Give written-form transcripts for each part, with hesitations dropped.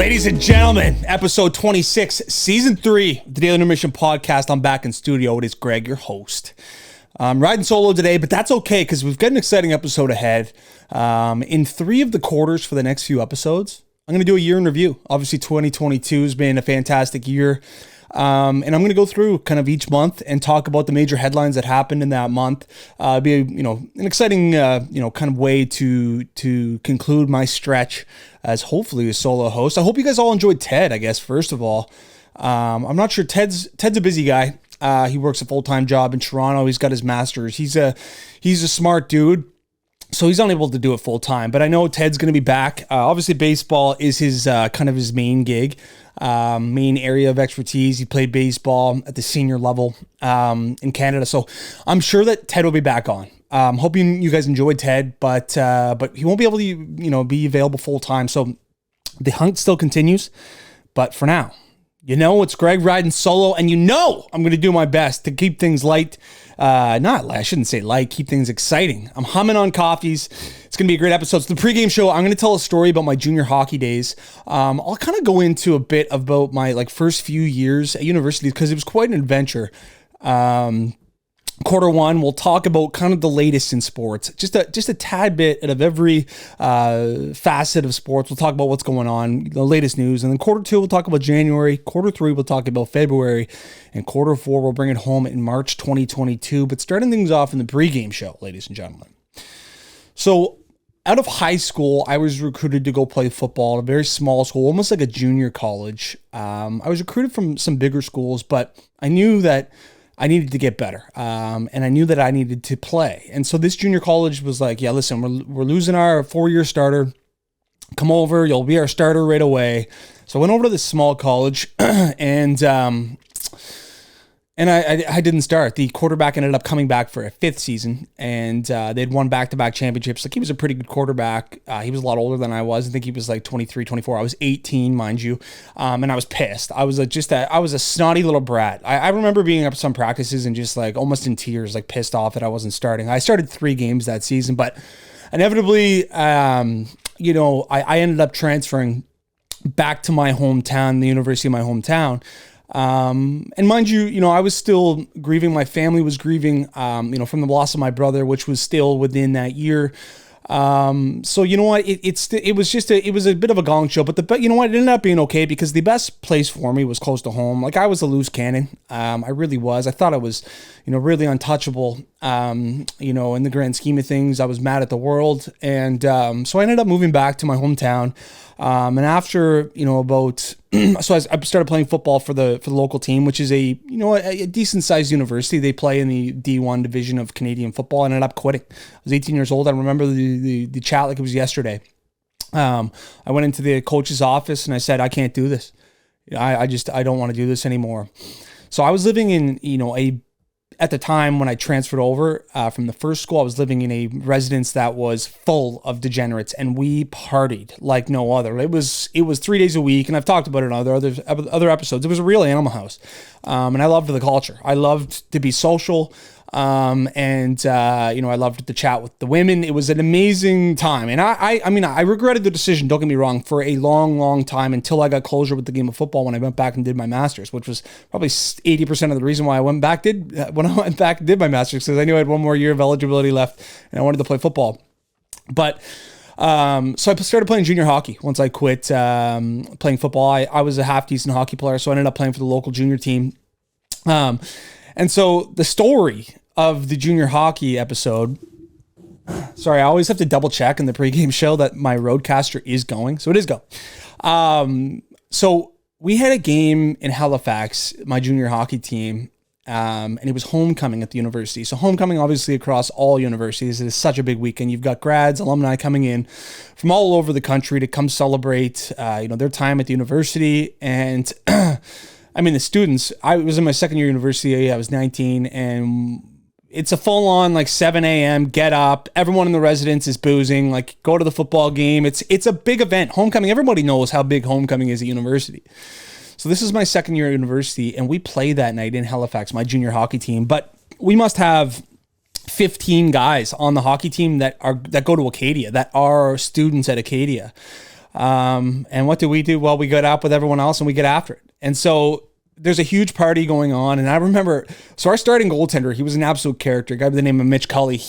Ladies and gentlemen, episode 26, season 3 of the Daily Intermission podcast. I'm back in studio. It is Greg, your host. I'm riding solo today, but that's okay because we've got an exciting episode ahead. In 3 of the quarters for the next few episodes, I'm going to do a year in review. Obviously, 2022 has been a fantastic year. And I'm going to go through kind of each month and talk about the major headlines that happened in that month. Be an exciting kind of way to conclude my stretch as hopefully a solo host. I hope you guys all enjoyed Ted. I guess first of all, I'm not sure. Ted's a busy guy. He works a full-time job in Toronto. He's got his master's. He's a smart dude. So he's unable to do it full time, but I know Ted's going to be back. Obviously, baseball is his kind of his main gig, main area of expertise. He played baseball at the senior level in Canada, so I'm sure that Ted will be back on. Hoping you guys enjoyed Ted, but he won't be able to be available full time. So the hunt still continues, but for now, it's Greg riding solo, and I'm going to do my best to keep things light. I shouldn't say light, keep things exciting. I'm humming on coffees. It's going to be a great episode. So the pregame show, I'm going to tell a story about my junior hockey days. I'll kind of go into a bit about my first few years at university because it was quite an adventure. Quarter one, we'll talk about kind of the latest in sports, just a tad bit out of every facet of sports. We'll talk about what's going on, the latest news, and then quarter two, we'll talk about January. Quarter three, we'll talk about February, and quarter four, we'll bring it home in March 2022. But starting things off in the pregame show, ladies and gentlemen. So out of high school, I was recruited to go play football at a very small school, almost like a junior college. I was recruited from some bigger schools, but I knew that I needed to get better, and I knew that I needed to play. And so this junior college was like, yeah, listen, we're losing our 4-year starter. Come over, you'll be our starter right away. So I went over to this small college, and I didn't start. The quarterback ended up coming back for a 5th season, and they'd won back-to-back championships. Like, he was a pretty good quarterback. He was a lot older than I was. I think he was like 23, 24. I was 18, mind you, and I was pissed. I was a snotty little brat. I remember being up at some practices and just like almost in tears, like pissed off that I wasn't starting. I started 3 games that season, but inevitably, I ended up transferring back to my hometown, the university of my hometown. And mind you, I was still grieving. My family was grieving, from the loss of my brother, which was still within that year. So you know what? It was a bit of a gong show, but you know what? It ended up being okay because the best place for me was close to home. Like, I was a loose cannon. I really was. I thought I was, really untouchable. In the grand scheme of things, I was mad at the world. And, so I ended up moving back to my hometown. And after, so I started playing football for the local team, which is a decent sized university. They play in the D1 division of Canadian football. I ended up quitting. I was 18 years old. I remember the chat like it was yesterday. I went into the coach's office and I said, I can't do this. I don't want to do this anymore. So I was living in, at the time when I transferred over from the first school, I was living in a residence that was full of degenerates, and we partied like no other. It was 3 days a week, and I've talked about it in other episodes. It was a real animal house, and I loved the culture. I loved to be social, and I loved to chat with the women. It was an amazing time, and I regretted the decision. Don't get me wrong, for a long, long time until I got closure with the game of football when I went back and did my master's, which was probably 80% of the reason why I went back and did my master's, because I knew I had one more year of eligibility left and I wanted to play football. But so I started playing junior hockey once I quit playing football. I was a half decent hockey player, so I ended up playing for the local junior team. And so the story of the junior hockey episode, sorry, I always have to double check in the pregame show that my roadcaster is going. So it is go. So we had a game in Halifax, my junior hockey team, and it was homecoming at the university. So homecoming, obviously, across all universities, is such a big weekend. You've got grads, alumni coming in from all over the country to come celebrate, their time at the university. And the students, I was in my second year university. I was 19, and it's a full on 7 a.m. get up. Everyone in the residence is boozing. Go to the football game. It's a big event. Homecoming. Everybody knows how big homecoming is at university. So this is my second year at university, and we play that night in Halifax, my junior hockey team. But we must have 15 guys on the hockey team that go to Acadia, that are students at Acadia. And what do? Well, we get up with everyone else and we get after it. And so there's a huge party going on. And I remember, so our starting goaltender, he was an absolute character, a guy by the name of Mitch Cully.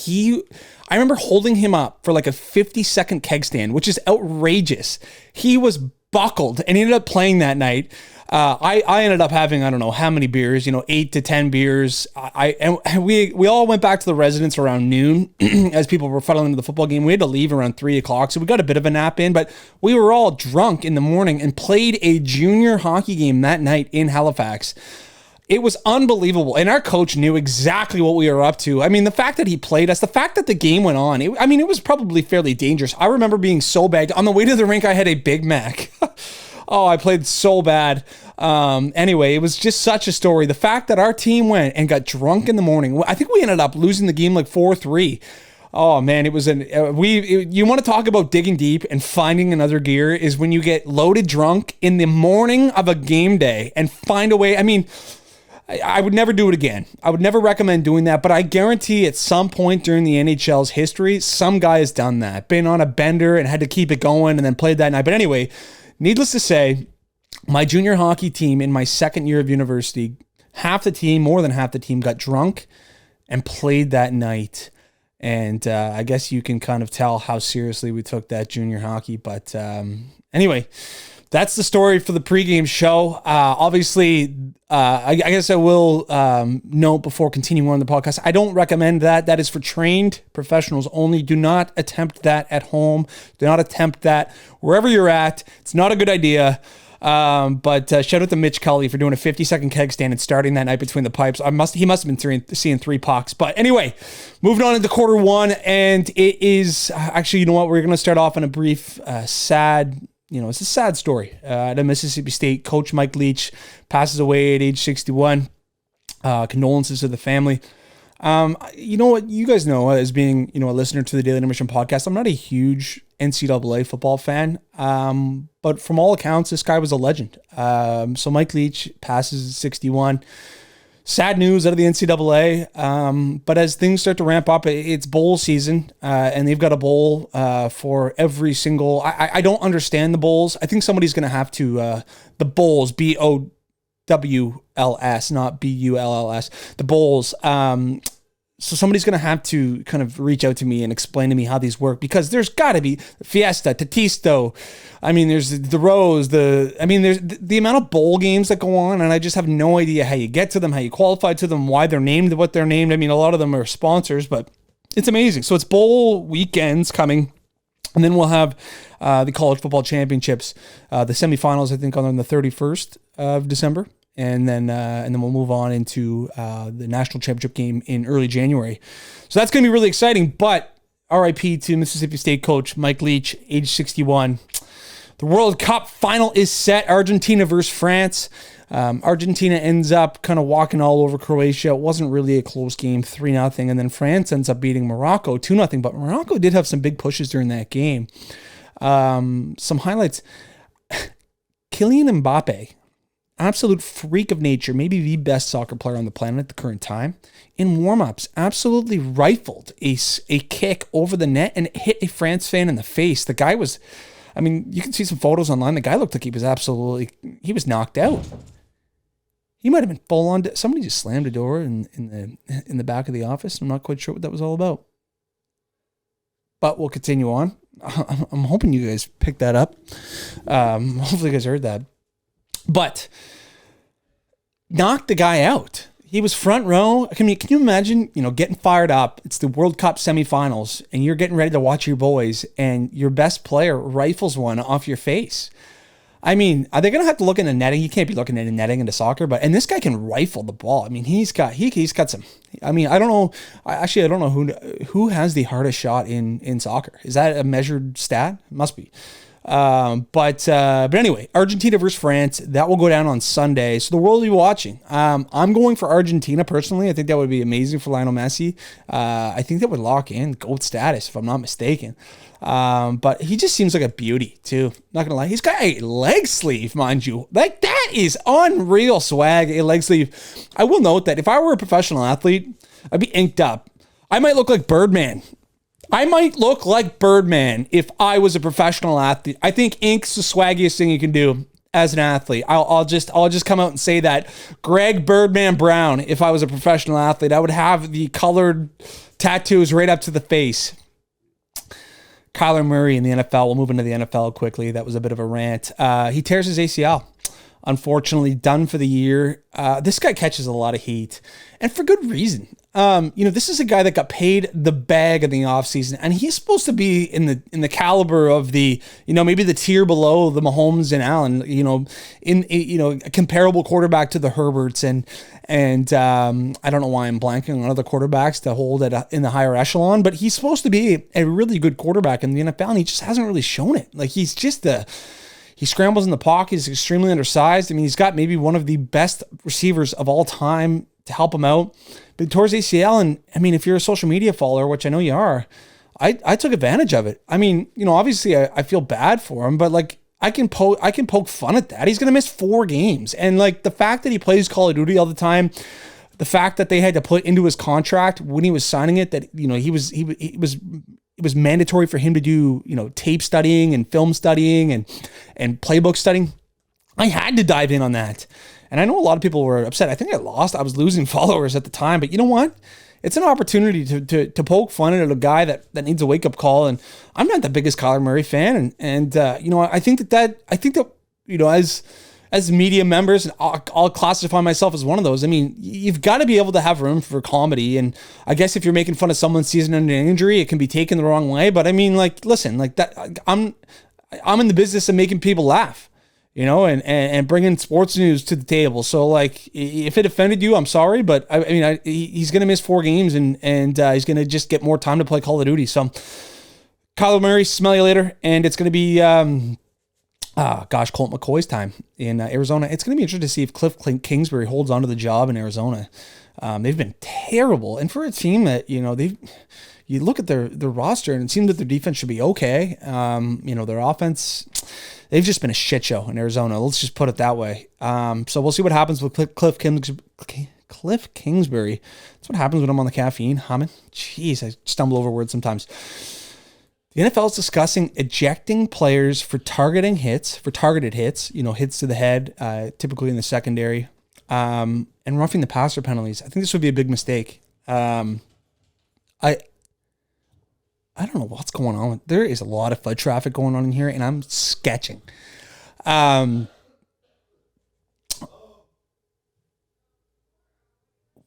I remember holding him up for like a 50-second keg stand, which is outrageous. He was buckled and he ended up playing that night. I ended up having, I don't know how many beers, 8 to 10 beers. We all went back to the residence around noon as people were funneling into the football game. We had to leave around 3:00. So we got a bit of a nap in, but we were all drunk in the morning and played a junior hockey game that night in Halifax. It was unbelievable. And our coach knew exactly what we were up to. I mean, the fact that he played us, the fact that the game went on, it was probably fairly dangerous. I remember being so bagged. On the way to the rink, I had a Big Mac. Oh, I played so bad. Anyway, it was just such a story. The fact that our team went and got drunk in the morning. I think we ended up losing the game like 4-3. Oh man, it was you want to talk about digging deep and finding another gear is when you get loaded drunk in the morning of a game day and find a way. I mean, I would never do it again. I would never recommend doing that, but I guarantee at some point during the NHL's history, some guy has done that. Been on a bender and had to keep it going and then played that night. But anyway, needless to say, my junior hockey team in my second year of university, more than half the team got drunk and played that night. And I guess you can kind of tell how seriously we took that junior hockey. But anyway, that's the story for the pregame show. Obviously, I guess I will note before continuing on the podcast, I don't recommend that. That is for trained professionals only. Do not attempt that at home. Do not attempt that wherever you're at. It's not a good idea. But shout out to Mitch Cully for doing a 50-second keg stand and starting that night between the pipes. He must have been seeing 3 pucks. But anyway, moving on into quarter one, and it is actually, you know what? We're going to start off on a brief, sad. It's a sad story. At Mississippi State, Coach Mike Leach passes away at age 61. Condolences to the family. You know what? You guys know, as being, a listener to the Daily Intermission podcast, I'm not a huge NCAA football fan. But from all accounts, this guy was a legend. So Mike Leach passes at 61. Sad news out of the NCAA. But as things start to ramp up, it's bowl season, and they've got a bowl for every single. I don't understand the bowls. I think somebody's going to have to the bowls, BOWLS, not BULLS. The bowls. So somebody's going to have to kind of reach out to me and explain to me how these work, because there's got to be Fiesta, Tatisto. I mean, there's the Rose, there's the amount of bowl games that go on, and I just have no idea how you get to them, how you qualify to them, why they're named what they're named. I mean, a lot of them are sponsors, but it's amazing. So it's bowl weekends coming, and then we'll have the college football championships, the semifinals, I think, on the 31st of December. And then we'll move on into the national championship game in early January. So that's going to be really exciting. But RIP to Mississippi State coach Mike Leach, age 61. The World Cup final is set. Argentina versus France. Argentina ends up kind of walking all over Croatia. It wasn't really a close game, 3-0. And then France ends up beating Morocco, 2-0. But Morocco did have some big pushes during that game. Some highlights. Kylian Mbappe, absolute freak of nature, maybe the best soccer player on the planet at the current time. In warm-ups, absolutely rifled a kick over the net and hit a France fan in the face. The guy was, you can see some photos online. The guy looked like he was knocked out. He might have been full on. Somebody just slammed a door in the back of the office. I'm not quite sure what that was all about. But we'll continue on. I'm hoping you guys picked that up. Hopefully you guys heard that. But knocked the guy out. He was front row. Can you imagine, getting fired up? It's the World Cup semifinals, and you're getting ready to watch your boys, and your best player rifles one off your face. Are they going to have to look in the netting? You can't be looking at the netting into soccer, and this guy can rifle the ball. He's got some. I don't know. I don't know who has the hardest shot in soccer. Is that a measured stat? It must be. But anyway, Argentina versus France, that will go down on Sunday. So the world will be watching. I'm going for Argentina personally. I think that would be amazing for Lionel Messi. I think that would lock in GOAT status, if I'm not mistaken. But he just seems like a beauty too. Not gonna lie. He's got a leg sleeve, mind you. Like, that is unreal swag, a leg sleeve. I will note that if I were a professional athlete, I'd be inked up. I might look like Birdman. I might look like Birdman if I was a professional athlete. I think ink's the swaggiest thing you can do as an athlete. I'll just come out and say that. Greg Birdman Brown, if I was a professional athlete, I would have the colored tattoos right up to the face. Kyler Murray in the NFL. We'll move into the NFL quickly. That was a bit of a rant. He tears his ACL. Unfortunately, done for the year. This guy catches a lot of heat, and for good reason. This is a guy that got paid the bag in the offseason, and he's supposed to be in the caliber of the, maybe the tier below the Mahomes and Allen, a comparable quarterback to the Herberts, and I don't know why I'm blanking on other quarterbacks to hold in the higher echelon, but he's supposed to be a really good quarterback in the NFL, and he just hasn't really shown it. Like, he's just he scrambles in the pocket. He's extremely undersized. I mean, he's got maybe one of the best receivers of all time to help him out. But he tore his ACL, and I mean, if you're a social media follower, which I know you are, I took advantage of it. I mean, obviously I feel bad for him, but like I can poke fun at that. He's gonna miss 4 games, and like the fact that he plays Call of Duty all the time, the fact that they had to put into his contract when he was signing it that it was mandatory for him to do, tape studying and film studying and playbook studying. I had to dive in on that. And I know a lot of people were upset. I think I was losing followers at the time, but you know what? It's an opportunity to poke fun at a guy that needs a wake up call. And I'm not the biggest Kyler Murray fan. And I think that as media members, and I'll classify myself as one of those. I mean, you've got to be able to have room for comedy. And I guess if you're making fun of someone's season-ending injury, it can be taken the wrong way. But I mean, like, listen, like that, I'm in the business of making people laugh, and bringing sports news to the table. So, like, if it offended you, I'm sorry, but I mean, he's going to miss 4 games, and he's going to just get more time to play Call of Duty. So, Kyler Murray, smell you later, and it's going to be. Colt McCoy's time in Arizona. It's going to be interesting to see if Cliff Kingsbury holds on to the job in Arizona. They've been terrible. And for a team that, you look at their roster and it seems that their defense should be okay. Their offense, they've just been a shit show in Arizona. Let's just put it that way. So we'll see what happens with Cliff Kingsbury. That's what happens when I'm on the caffeine. Humming. Jeez, I stumble over words sometimes. The NFL is discussing ejecting players for targeted hits, hits to the head, typically in the secondary, and roughing the passer penalties. I think this would be a big mistake. I don't know what's going on. There is a lot of foot traffic going on in here, and I'm sketching.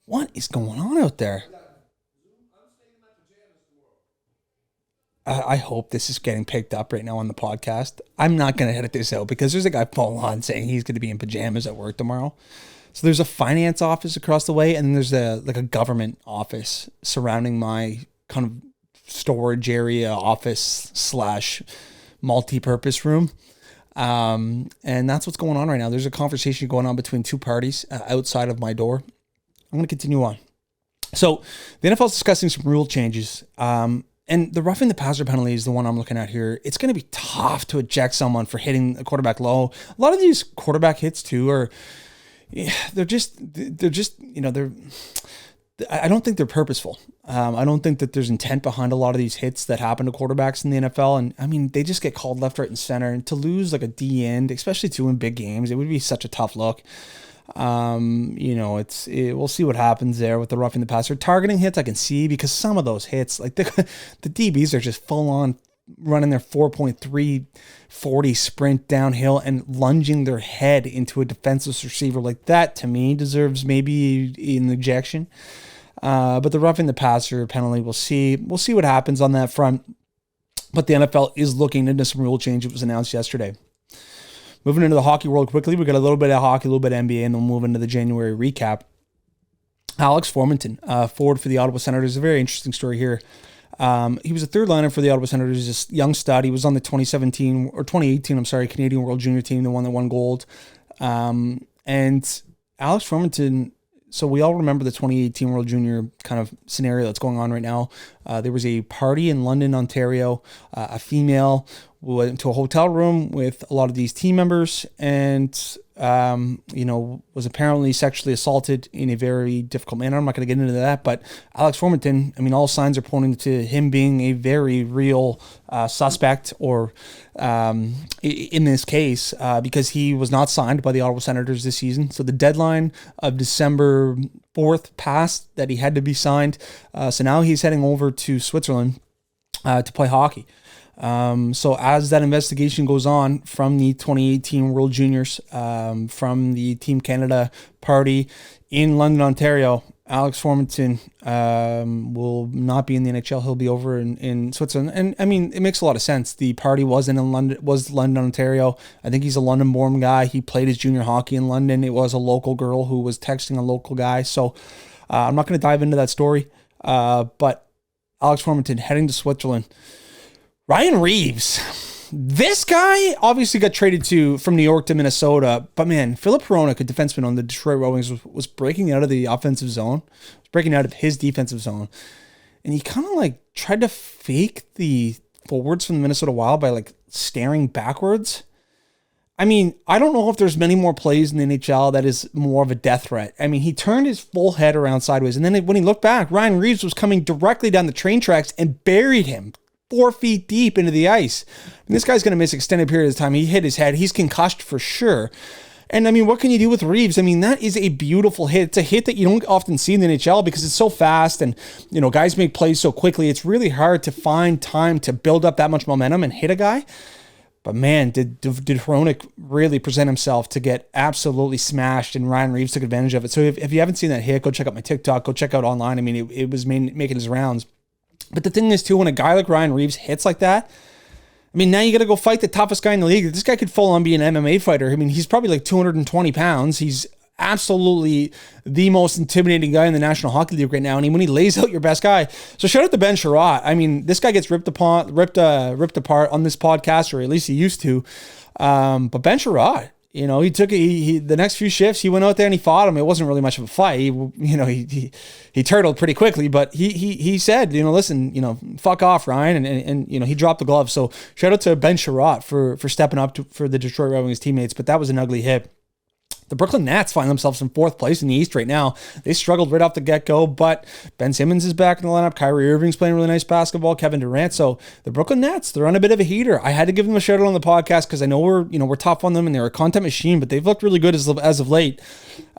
What is going on out there? I hope this is getting picked up right now on the podcast. I'm not going to edit this out because there's a guy full on saying he's going to be in pajamas at work tomorrow. So there's a finance office across the way, and then there's a government office surrounding my kind of storage area, office / multi-purpose room. And that's what's going on right now. There's a conversation going on between 2 parties outside of my door. I'm going to continue on. So the NFL is discussing some rule changes. And the roughing the passer penalty is the one I'm looking at here. It's going to be tough to eject someone for hitting a quarterback low. A lot of these quarterback hits too are, I don't think they're purposeful. I don't think that there's intent behind a lot of these hits that happen to quarterbacks in the NFL. And I mean, they just get called left, right, and center. And to lose like a D end, especially in big games, it would be such a tough look. We'll see what happens there with the roughing the passer. Targeting hits I can see because some of those hits, like the DBs are just full on running their 4.340 sprint downhill and lunging their head into a defenseless receiver. Like that to me deserves maybe an ejection. But the roughing the passer penalty, we'll see what happens on that front. But the NFL is looking into some rule change. It was announced yesterday. Moving into the hockey world quickly, we got a little bit of hockey, a little bit of NBA, and then we'll move into the January recap. Alex Formenton, forward for the Ottawa Senators. A very interesting story here. He was a third liner for the Ottawa Senators, just young stud. He was on the 2018, Canadian World Junior team, the one that won gold. And Alex Formenton, so we all remember the 2018 World Junior kind of scenario that's going on right now. There was a party in London, Ontario. A female went to a hotel room with a lot of these team members, and was apparently sexually assaulted in a very difficult manner. I'm not going to get into that, but Alex Formenton, I mean, all signs are pointing to him being a very real suspect or in this case because he was not signed by the Ottawa Senators this season. So the deadline of December 4th passed that he had to be signed. So now he's heading over to Switzerland to play hockey. So as that investigation goes on from the 2018 World Juniors, from the Team Canada party in London, Ontario, Alex Formenton will not be in the NHL. He'll be over in Switzerland. And I mean, it makes a lot of sense. The party was London, Ontario. I think he's a London-born guy. He played his junior hockey in London. It was a local girl who was texting a local guy. So I'm not going to dive into that story. But Alex Formenton heading to Switzerland. Ryan Reeves, this guy obviously got traded from New York to Minnesota, but man, Philip Hronek, a defenseman on the Detroit Red Wings, was breaking out of the offensive zone, was breaking out of his defensive zone, and he kind of like tried to fake the forwards from the Minnesota Wild by like staring backwards. I mean, I don't know if there's many more plays in the NHL that is more of a death threat. I mean, he turned his full head around sideways, and then when he looked back, Ryan Reeves was coming directly down the train tracks and buried him 4 feet deep into the ice. And this guy's going to miss extended periods of time. He hit his head. He's concussed for sure. And I mean, what can you do with Reeves? I mean, that is a beautiful hit. It's a hit that you don't often see in the NHL because it's so fast and, guys make plays so quickly. It's really hard to find time to build up that much momentum and hit a guy. But man, did Hronek really present himself to get absolutely smashed, and Ryan Reeves took advantage of it. So if you haven't seen that hit, go check out my TikTok. Go check out online. I mean, it was making his rounds. But the thing is, too, when a guy like Ryan Reeves hits like that, I mean, now you got to go fight the toughest guy in the league. This guy could full on be an MMA fighter. I mean, he's probably like 220 pounds. He's absolutely the most intimidating guy in the National Hockey League right now. And when he lays out your best guy, so shout out to Ben Sherratt. I mean, this guy gets ripped apart on this podcast, or at least he used to. But Ben Sherratt, he took it. The next few shifts, he went out there and he fought him. It wasn't really much of a fight. He turtled pretty quickly, but he said, listen, fuck off, Ryan, and he dropped the glove. So shout out to Ben Sherratt for stepping up for the Detroit Red Wings teammates. But that was an ugly hit. The Brooklyn Nets find themselves in 4th place in the East right now. They struggled right off the get-go, but Ben Simmons is back in the lineup. Kyrie Irving's playing really nice basketball. Kevin Durant. So the Brooklyn Nets, they're on a bit of a heater. I had to give them a shout out on the podcast because I know we're tough on them and they're a content machine, but they've looked really good as of late.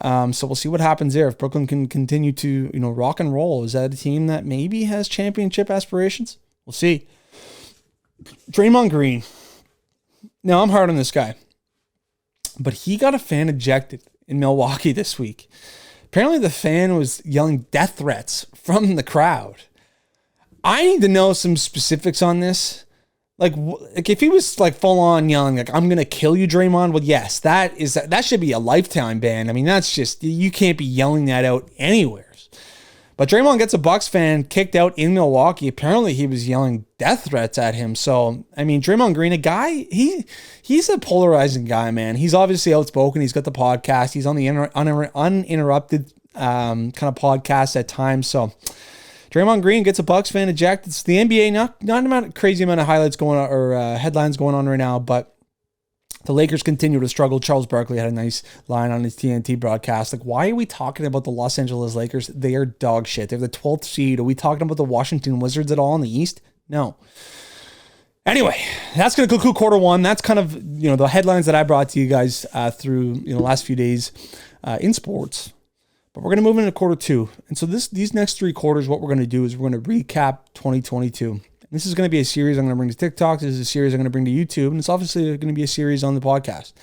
So we'll see what happens there. If Brooklyn can continue to rock and roll, is that a team that maybe has championship aspirations? We'll see. Draymond Green. Now I'm hard on this guy, but he got a fan ejected in Milwaukee this week. Apparently the fan was yelling death threats from the crowd. I need to know some specifics on this. Like if he was like full on yelling, like, I'm going to kill you, Draymond. Well, yes, that should be a lifetime ban. I mean, that's just, you can't be yelling that out anywhere. But Draymond gets a Bucks fan kicked out in Milwaukee. Apparently he was yelling death threats at him. So, I mean, Draymond Green, a guy, he's a polarizing guy, man. He's obviously outspoken. He's got the podcast. He's on the uninterrupted kind of podcast at times. So, Draymond Green gets a Bucks fan ejected. It's the NBA, not a crazy amount of highlights going on or headlines going on right now, but the Lakers continue to struggle. Charles Barkley had a nice line on his TNT broadcast. Like, why are we talking about the Los Angeles Lakers? They are dog shit. They're the 12th seed. Are we talking about the Washington Wizards at all in the East? No. Anyway, that's going to conclude quarter one. That's kind of, the headlines that I brought to you guys through, the last few days in sports. But we're going to move into quarter two. And so these next 3 quarters, what we're going to do is we're going to recap 2022. This is going to be a series I'm going to bring to TikTok. This is a series I'm going to bring to YouTube. And it's obviously going to be a series on the podcast.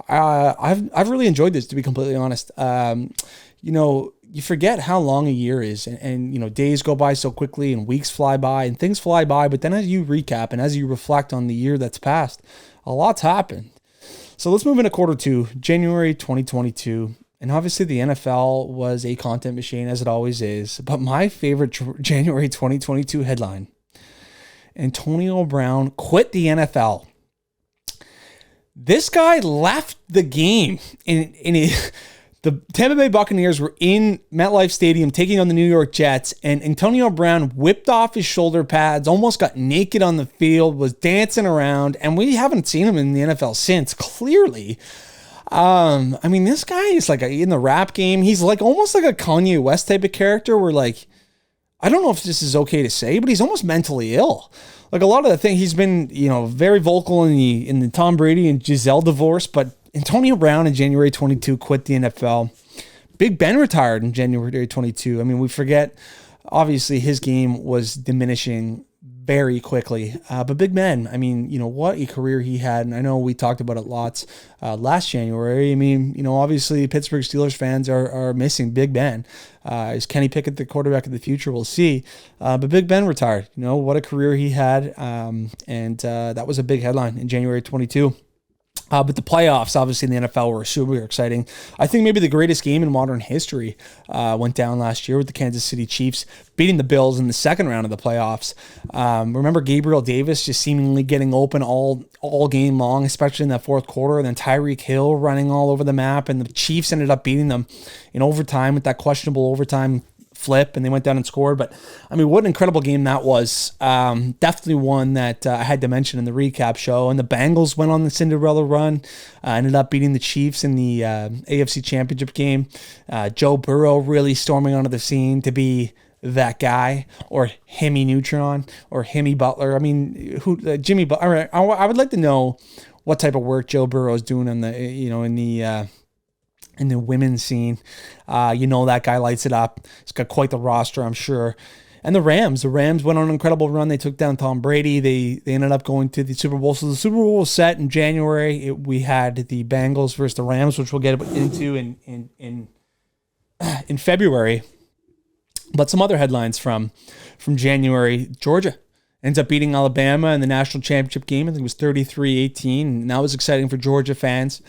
I've really enjoyed this, to be completely honest. You forget how long a year is. And days go by so quickly and weeks fly by and things fly by. But then as you recap and as you reflect on the year that's passed, a lot's happened. So let's move into quarter two, January 2022. And obviously the NFL was a content machine, as it always is. But my favorite January 2022 headline: Antonio Brown quit the NFL. This guy left the game. The Tampa Bay Buccaneers were in MetLife Stadium taking on the New York Jets, and Antonio Brown whipped off his shoulder pads, almost got naked on the field, was dancing around, and we haven't seen him in the NFL since, clearly. I mean, this guy is like in the rap game. He's like almost like a Kanye West type of character where like, I don't know if this is okay to say, but he's almost mentally ill. Like a lot of the thing, he's been, very vocal in the Tom Brady and Giselle divorce, but Antonio Brown in January 22 quit the NFL. Big Ben retired in January 22. I mean, we forget, obviously his game was diminishing very quickly. But Big Ben, I mean, what a career he had. And I know we talked about it lots last January. I mean, obviously Pittsburgh Steelers fans are missing Big Ben. Is Kenny Pickett the quarterback of the future? We'll see. But Big Ben retired. What a career he had. And that was a big headline in January 22. But the playoffs, obviously, in the NFL were super exciting. I think maybe the greatest game in modern history went down last year with the Kansas City Chiefs beating the Bills in the second round of the playoffs. Remember Gabriel Davis just seemingly getting open all game long, especially in that fourth quarter, and then Tyreek Hill running all over the map, and the Chiefs ended up beating them in overtime with that questionable overtime flip, and they went down and scored. But I mean, what an incredible game that was. Definitely one that I had to mention in the recap show. And the Bengals went on the Cinderella run, ended up beating the Chiefs in the AFC Championship game. Joe Burrow really storming onto the scene to be that guy, or Hemi Neutron, or Hemi Butler. I mean, Jimmy Butler. I would like to know what type of work Joe Burrow is doing in the women's scene. That guy lights it up. He's got quite the roster, I'm sure. And the Rams went on an incredible run. They took down Tom Brady. They ended up going to the Super Bowl. So the Super Bowl was set in January. We had the Bengals versus the Rams, which we'll get into in February. But some other headlines from January: Georgia ends up beating Alabama in the national championship game. I think it was 33-18, and that was exciting for Georgia fans.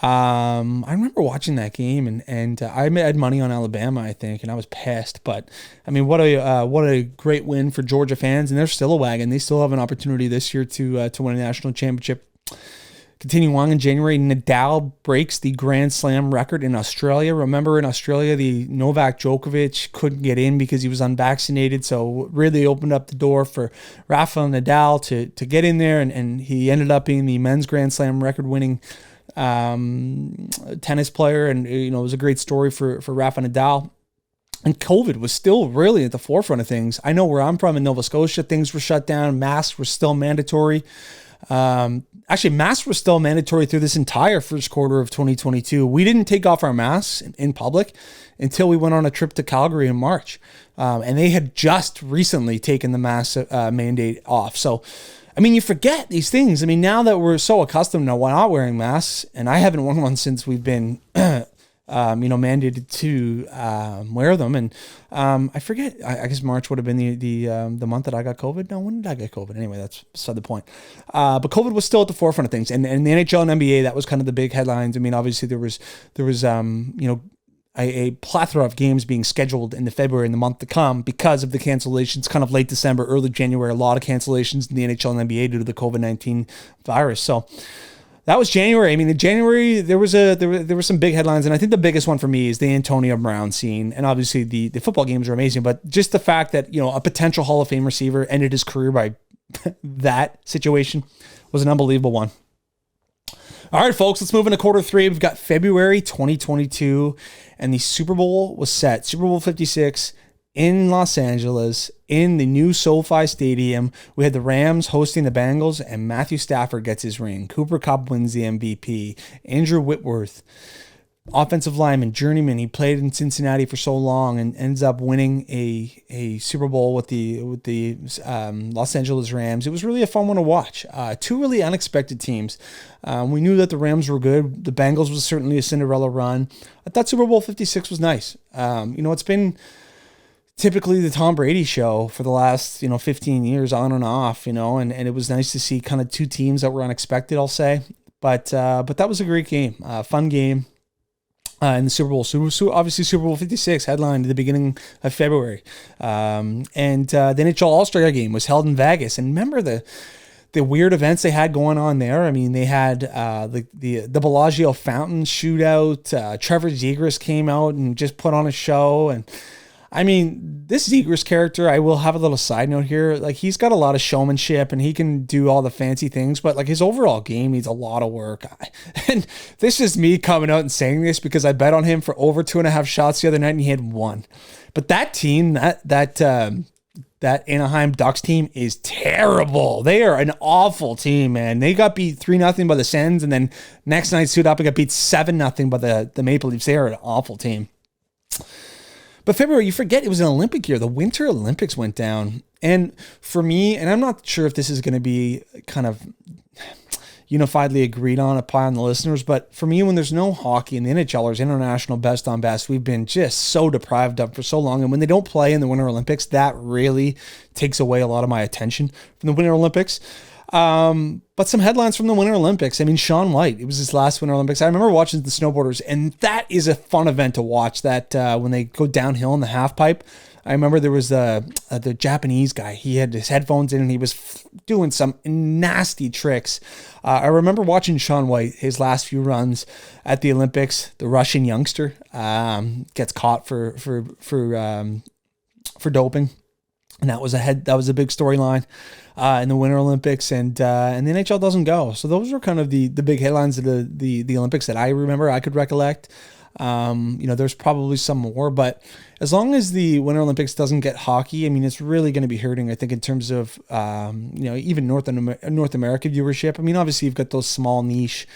I remember watching that game, and I had money on Alabama, I think, and I was pissed. But I mean, what a great win for Georgia fans, and they're still a wagon. They still have an opportunity this year to win a national championship. Continuing on in January, Nadal breaks the Grand Slam record in Australia. Remember, in Australia, the Novak Djokovic couldn't get in because he was unvaccinated, so really opened up the door for Rafael Nadal to get in there, and he ended up being the men's Grand Slam record-winning tennis player, and it was a great story for Rafa Nadal. And COVID was still really at the forefront of things. I know where I'm from in Nova Scotia, things were shut down, masks were still mandatory. Actually, masks were still mandatory through this entire first quarter of 2022. We didn't take off our masks in public until we went on a trip to Calgary in March, and they had just recently taken the mask mandate off. So I mean, you forget these things. I mean, now that we're so accustomed to not wearing masks, and I haven't worn one since we've been, mandated to wear them. And I forget. I guess March would have been the month that I got COVID. No, when did I get COVID? Anyway, that's beside the point. But COVID was still at the forefront of things, and the NHL and NBA, that was kind of the big headlines. I mean, obviously there was a plethora of games being scheduled in the February in the month to come because of the cancellations, kind of late December, early January, a lot of cancellations in the NHL and NBA due to the COVID-19 virus. So that was January. I mean, in January, there were some big headlines, and I think the biggest one for me is the Antonio Brown scene. And obviously the football games are amazing, but just the fact that, a potential Hall of Fame receiver ended his career by that situation was an unbelievable one. All right, folks, let's move into quarter three. We've got February 2022, and the Super Bowl was set. Super Bowl 56 in Los Angeles, in the new SoFi Stadium. We had the Rams hosting the Bengals, and Matthew Stafford gets his ring. Cooper Kupp wins the MVP. Andrew Whitworth, offensive lineman, journeyman. He played in Cincinnati for so long and ends up winning a Super Bowl with the Los Angeles Rams. It was really a fun one to watch. Two really unexpected teams. We knew that the Rams were good. The Bengals was certainly a Cinderella run. I thought Super Bowl 56 was nice. It's been typically the Tom Brady show for the last 15 years on and off. And it was nice to see kind of two teams that were unexpected, I'll say. But that was a great game, fun game. In the Super Bowl. So obviously Super Bowl 56 headlined at the beginning of February. And the NHL All-Star game was held in Vegas. And remember the weird events they had going on there? I mean, they had the Bellagio fountain shootout. Trevor Zegras came out and just put on a show. And I mean, this Zegras character, I will have a little side note here. Like, he's got a lot of showmanship and he can do all the fancy things, but like his overall game needs a lot of work. And this is me coming out and saying this because I bet on him for over 2.5 shots the other night and he had 1. But that team, that Anaheim Ducks team is terrible. They are an awful team, man. They got beat 3-0 by the Sens, and then next night suit up and got beat 7-0 by the Maple Leafs. They are an awful team. But February, you forget it was an Olympic year. The Winter Olympics went down. And for me, and I'm not sure if this is going to be kind of unifiedly agreed on upon the listeners, but for me, when there's no hockey and the NHLers, international best on best, we've been just so deprived of for so long. And when they don't play in the Winter Olympics, that really takes away a lot of my attention from the Winter Olympics. But some headlines from the Winter Olympics. I mean, Shaun White, it was his last Winter Olympics. I remember watching the snowboarders, and that is a fun event to watch, that when they go downhill in the half pipe. I remember there was the Japanese guy. He had his headphones in and he was doing some nasty tricks. I remember watching Shaun White, his last few runs at the Olympics. The Russian youngster gets caught for doping, and that was a big storyline in the Winter Olympics, and the NHL doesn't go. So those were kind of the big headlines of the Olympics that I remember, I could recollect. There's probably some more, but as long as the Winter Olympics doesn't get hockey, I mean, it's really going to be hurting, I think, in terms of, even North America viewership. I mean, obviously you've got those small niche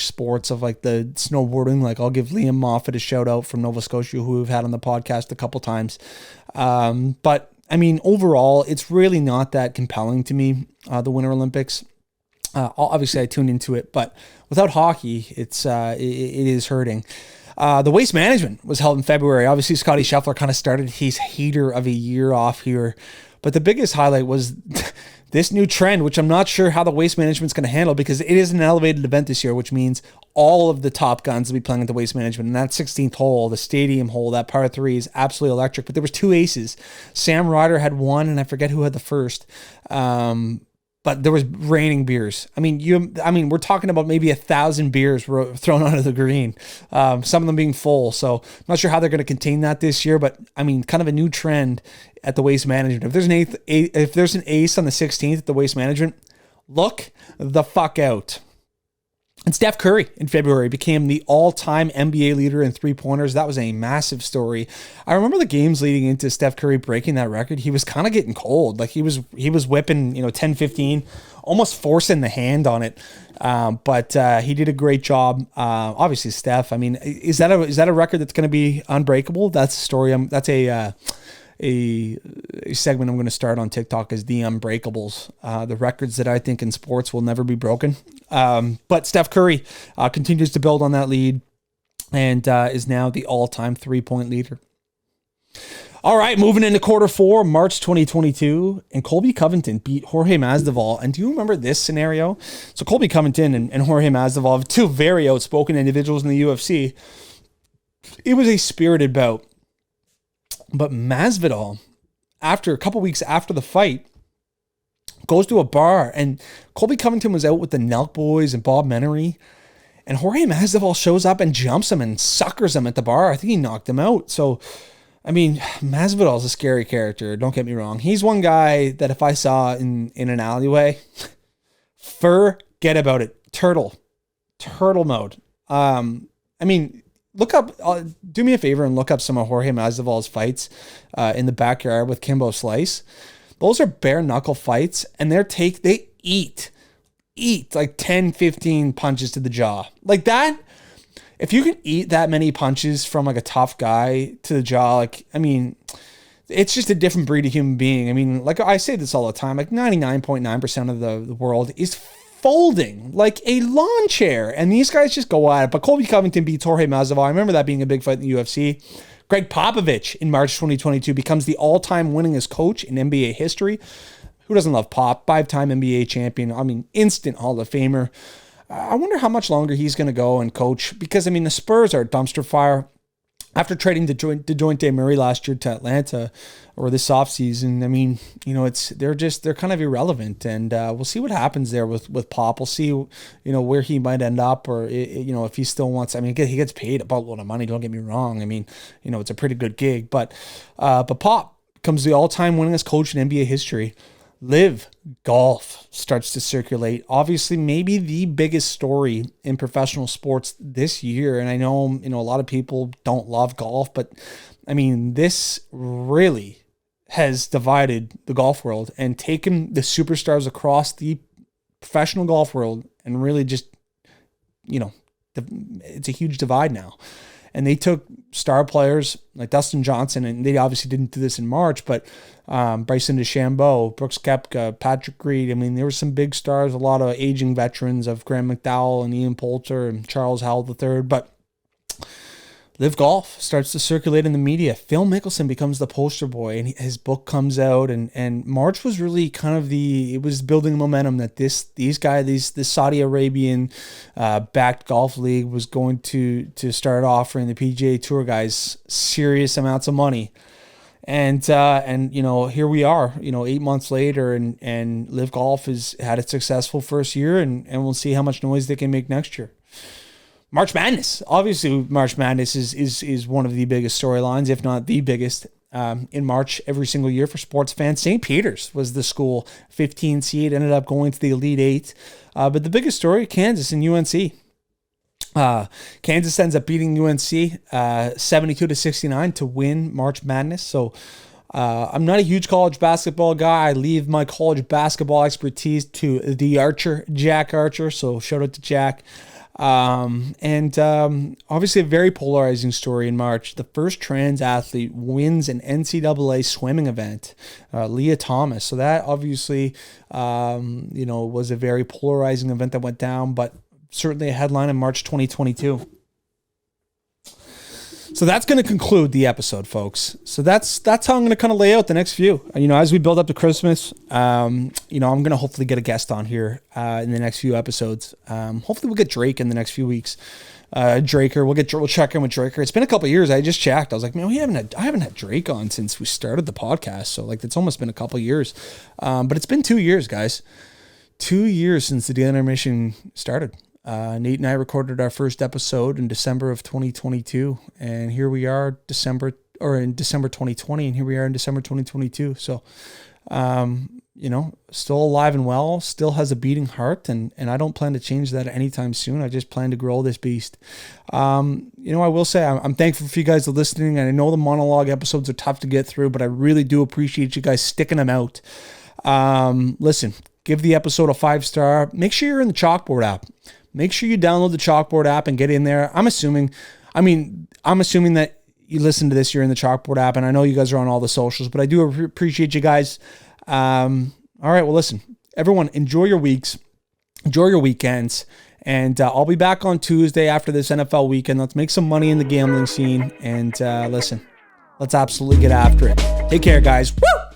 sports of like the snowboarding. Like, I'll give Liam Moffat a shout out from Nova Scotia, who we've had on the podcast a couple times. But I mean, overall, it's really not that compelling to me, the Winter Olympics. Obviously I tuned into it, but without hockey, it is hurting. The Waste Management was held in February. Obviously, Scotty Scheffler kind of started his heater of a year off here, but the biggest highlight was this new trend, which I'm not sure how the Waste Management's going to handle, because it is an elevated event this year, which means all of the top guns will be playing at the Waste Management. And that 16th hole, the stadium hole, that par 3 is absolutely electric. But there was 2 aces. Sam Ryder had 1, and I forget who had the first. But there was raining beers. I mean, we're talking about maybe 1,000 beers were thrown onto the green. Some of them being full. So I'm not sure how they're going to contain that this year. But I mean, kind of a new trend at the Waste Management. If there's an ace on the 16th at the Waste Management, look the fuck out. And Steph Curry in February became the all-time NBA leader in three-pointers. That was a massive story. I remember the games leading into Steph Curry breaking that record. He was kind of getting cold. Like, he was whipping, 10, 15, almost forcing the hand on it. But he did a great job. Obviously, Steph, I mean, is that a record that's going to be unbreakable? That's a story. That's a segment I'm going to start on TikTok as the Unbreakables, the records that I think in sports will never be broken. But Steph Curry continues to build on that lead and is now the all-time 3-point leader. All right, moving into quarter 4, March 2022, and Colby Covington beat Jorge Masvidal. And do you remember this scenario? So Colby Covington and Jorge Masvidal, 2 very outspoken individuals in the UFC. It was a spirited bout. But Masvidal, after a couple weeks after the fight, goes to a bar, and Colby Covington was out with the Nelk Boys and Bob Menery, and Jorge Masvidal shows up and jumps him and suckers him at the bar. I think he knocked him out. So, I mean, Masvidal's a scary character. Don't get me wrong. He's one guy that if I saw in an alleyway, forget about it. Turtle mode. I mean, look up, do me a favor and look up some of Jorge Masvidal's fights in the backyard with Kimbo Slice. Those are bare knuckle fights, and they eat like 10, 15 punches to the jaw. Like that, if you can eat that many punches from like a tough guy to the jaw, like, I mean, it's just a different breed of human being. I mean, like I say this all the time, like 99.9% of the world is folding like a lawn chair, and these guys just go at it. But Colby Covington beats Jorge Masvidal. I remember that being a big fight in the UFC. Greg Popovich in March 2022 becomes the all-time winningest coach in NBA history. Who doesn't love Pop? 5-time NBA champion. I mean, instant Hall of Famer. I wonder how much longer he's going to go and coach, because I mean, the Spurs are a dumpster fire. after trading DeJounte Murray last year to Atlanta, or this offseason, I mean, they're kind of irrelevant, and we'll see what happens there with Pop. We'll see, where he might end up, or if he still wants. I mean, he gets paid a boatload of money. Don't get me wrong. I mean, it's a pretty good gig, but Pop becomes the all-time winningest coach in NBA history. Live Golf starts to circulate. Obviously, maybe the biggest story in professional sports this year. And I know, a lot of people don't love golf, but I mean, this really has divided the golf world and taken the superstars across the professional golf world and really just, it's a huge divide now. And they took star players like Dustin Johnson, and they obviously didn't do this in March, but Bryson DeChambeau, Brooks Koepka, Patrick Reed. I mean, there were some big stars, a lot of aging veterans of Graham McDowell and Ian Poulter and Charles Howell III. But Live Golf starts to circulate in the media. Phil Mickelson becomes the poster boy, and his book comes out. And March was really kind of it was building momentum that this Saudi Arabian backed golf league was going to start offering the PGA Tour guys serious amounts of money. And here we are, 8 months later, and Live Golf has had a successful first year, and we'll see how much noise they can make next year. March Madness. Obviously, March Madness is one of the biggest storylines, if not the biggest, in March every single year for sports fans. St. Peter's was the school, 15 seed, ended up going to the Elite Eight. But the biggest story, Kansas and UNC. Kansas ends up beating UNC 72-69 to win March Madness. So I'm not a huge college basketball guy. I leave my college basketball expertise to the Archer, Jack Archer. So shout out to Jack. Obviously a very polarizing story in March. The first trans athlete wins an NCAA swimming event, Leah Thomas. So that obviously, was a very polarizing event that went down, but certainly a headline in March 2022. So that's going to conclude the episode, folks. So that's how I'm going to kind of lay out the next few. As we build up to Christmas, I'm going to hopefully get a guest on here in the next few episodes. Hopefully we'll get Drake in the next few weeks. Draker, we'll check in with Draker. It's been a couple of years. I just checked. I was like, man, I haven't had Drake on since we started the podcast. So it's almost been a couple of years. But it's been 2 years, guys. 2 years since the Intermission started. Nate and I recorded our first episode in December of 2022, and here we are in December 2020, and here we are in December 2022. So, still alive and well, still has a beating heart, and I don't plan to change that anytime soon. I just plan to grow this beast. I will say I'm thankful for you guys listening, and I know the monologue episodes are tough to get through, but I really do appreciate you guys sticking them out. Listen, give the episode a 5-star. Make sure you're in the Chalkboard app. Make sure you download the Chalkboard app and get in there. I'm assuming that you listen to this, you're in the Chalkboard app, and I know you guys are on all the socials, but I do appreciate you guys. All right, well, listen, everyone, enjoy your weeks, enjoy your weekends, and I'll be back on Tuesday after this NFL weekend. Let's make some money in the gambling scene, and listen, let's absolutely get after it. Take care, guys. Woo!